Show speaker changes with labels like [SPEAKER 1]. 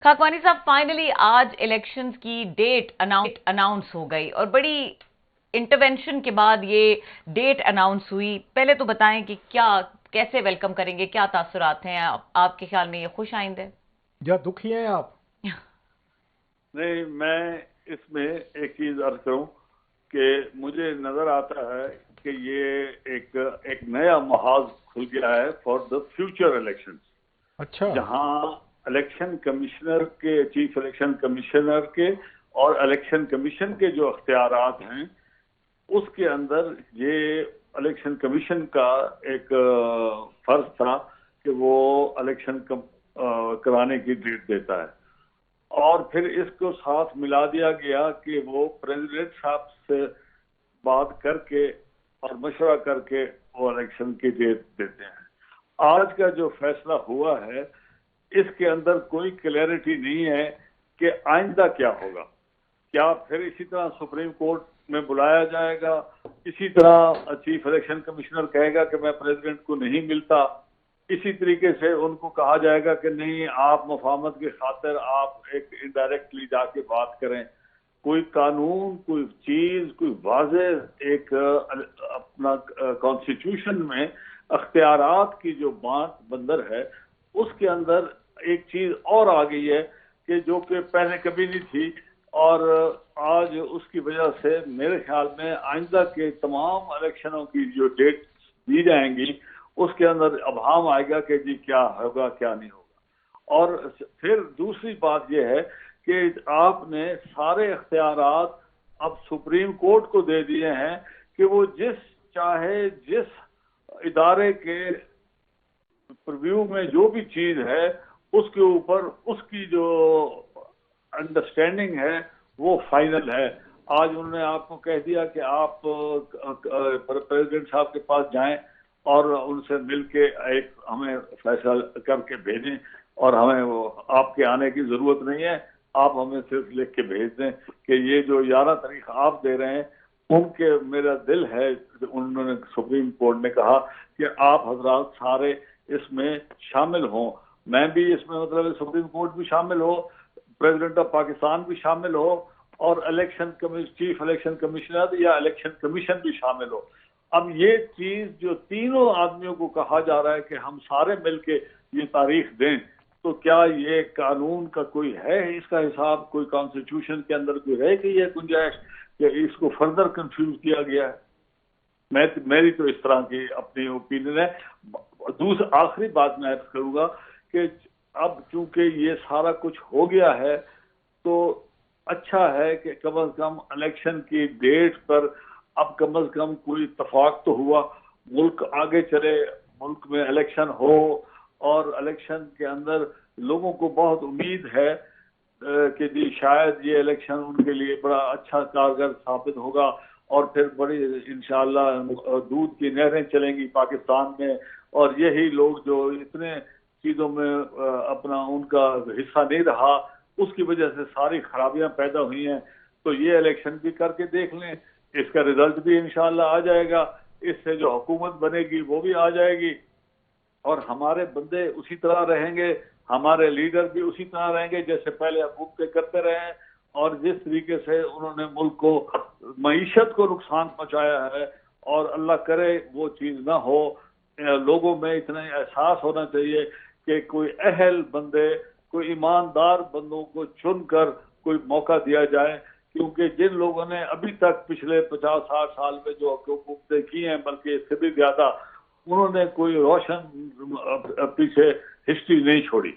[SPEAKER 1] खाकवानी साहब, फाइनली आज इलेक्शंस की डेट अनाउंस हो गई और बड़ी इंटरवेंशन के बाद ये डेट अनाउंस हुई। पहले तो बताएं कि क्या, कैसे वेलकम करेंगे, क्या तासुरात हैं आपके ख्याल में? ये खुश आइंद है
[SPEAKER 2] या दुखी हैं आप?
[SPEAKER 3] नहीं, मैं इसमें एक चीज अर्ज करूं कि मुझे नजर आता है कि ये एक नया महाज खुल गया है फॉर द फ्यूचर इलेक्शंस।
[SPEAKER 2] अच्छा।
[SPEAKER 3] जहां इलेक्शन कमिश्नर के, चीफ इलेक्शन कमिश्नर के और इलेक्शन कमीशन के जो अख्तियारात हैं, उसके अंदर ये इलेक्शन कमीशन का एक फर्ज था कि वो इलेक्शन कराने की डेट देता है, और फिर इसको साथ मिला दिया गया कि वो प्रेसिडेंट साहब से बात करके और मशवरा करके वो इलेक्शन की डेट देते हैं। आज का जो फैसला हुआ है, इसके अंदर कोई क्लैरिटी नहीं है कि आइंदा क्या होगा। क्या फिर इसी तरह सुप्रीम कोर्ट में बुलाया जाएगा, इसी तरह चीफ इलेक्शन कमिश्नर कहेगा कि मैं प्रेसिडेंट को नहीं मिलता, इसी तरीके से उनको कहा जाएगा कि नहीं, आप मफामत के खातिर आप एक इनडायरेक्टली जाके बात करें। कोई कानून, कोई चीज, कोई वाज़ेह एक अपना कॉन्स्टिट्यूशन में अख्तियारात की जो बात बंदर है, उसके अंदर एक चीज और आ गई है कि जो कि पहले कभी नहीं थी, और आज उसकी वजह से मेरे ख्याल में आइंदा के तमाम इलेक्शनों की जो डेट दी जाएंगी, उसके अंदर अभाव आएगा कि जी क्या होगा क्या नहीं होगा। और फिर दूसरी बात यह है कि आपने सारे अख्तियारात अब सुप्रीम कोर्ट को दे दिए हैं कि वो जिस इदारे के प्रीव्यू में जो भी चीज है, उसके ऊपर उसकी जो अंडरस्टैंडिंग है वो फाइनल है। आज उन्होंने आपको कह दिया कि आप प्रेसिडेंट साहब के पास जाएं और उनसे मिलके एक हमें फैसला करके भेजें, और हमें वो आपके आने की जरूरत नहीं है, आप हमें सिर्फ लिख के भेज दें कि ये जो 11 तारीख आप दे रहे हैं, उनके मेरा दिल है, उन्होंने सुप्रीम कोर्ट ने कहा कि आप हजरात सारे इसमें शामिल हों। मैं भी इसमें, मतलब सुप्रीम कोर्ट भी शामिल हो, प्रेसिडेंट ऑफ पाकिस्तान भी शामिल हो, और चीफ इलेक्शन कमिश्नर या इलेक्शन कमीशन भी शामिल हो। अब ये चीज जो तीनों आदमियों को कहा जा रहा है कि हम सारे मिलके ये तारीख दें, तो क्या ये कानून का कोई है इसका हिसाब? कोई कॉन्स्टिट्यूशन के अंदर कोई है कि ये गुंजाइश कि इसको फर्दर कंफ्यूज किया गया है? मेरी तो इस तरह की अपनी ओपिनियन है। आखिरी बात मैं अर्ज करूंगा कि अब चूंकि ये सारा कुछ हो गया है, तो अच्छा है कि कम अज कम इलेक्शन की डेट पर अब कम अज कम कोई इत्तेफाक तो हुआ, मुल्क आगे चले, मुल्क में इलेक्शन हो, और इलेक्शन के अंदर लोगों को बहुत उम्मीद है कि जी शायद ये इलेक्शन उनके लिए बड़ा अच्छा कारगर साबित होगा, और फिर बड़ी इंशाअल्लाह दूध की नहरें चलेंगी पाकिस्तान में, और यही लोग जो इतने चीजों में अपना उनका हिस्सा नहीं रहा, उसकी वजह से सारी खराबियां पैदा हुई हैं, तो ये इलेक्शन भी करके देख लें, इसका रिजल्ट भी इंशाअल्लाह आ जाएगा, इससे जो हुकूमत बनेगी वो भी आ जाएगी, और हमारे बंदे उसी तरह रहेंगे, हमारे लीडर भी उसी तरह रहेंगे जैसे पहले हुकूमतें करते रहे हैं। और जिस तरीके से उन्होंने मुल्क को, मईशत को नुकसान पहुंचाया है, और अल्लाह करे वो चीज ना हो। लोगों में इतना एहसास होना चाहिए कि कोई अहल बंदे, कोई ईमानदार बंदों को चुनकर कोई मौका दिया जाए, क्योंकि जिन लोगों ने अभी तक पिछले 50-60 साल में जो हुकूमतें की हैं, बल्कि इससे भी ज्यादा, उन्होंने कोई रोशन पीछे हिस्ट्री नहीं छोड़ी।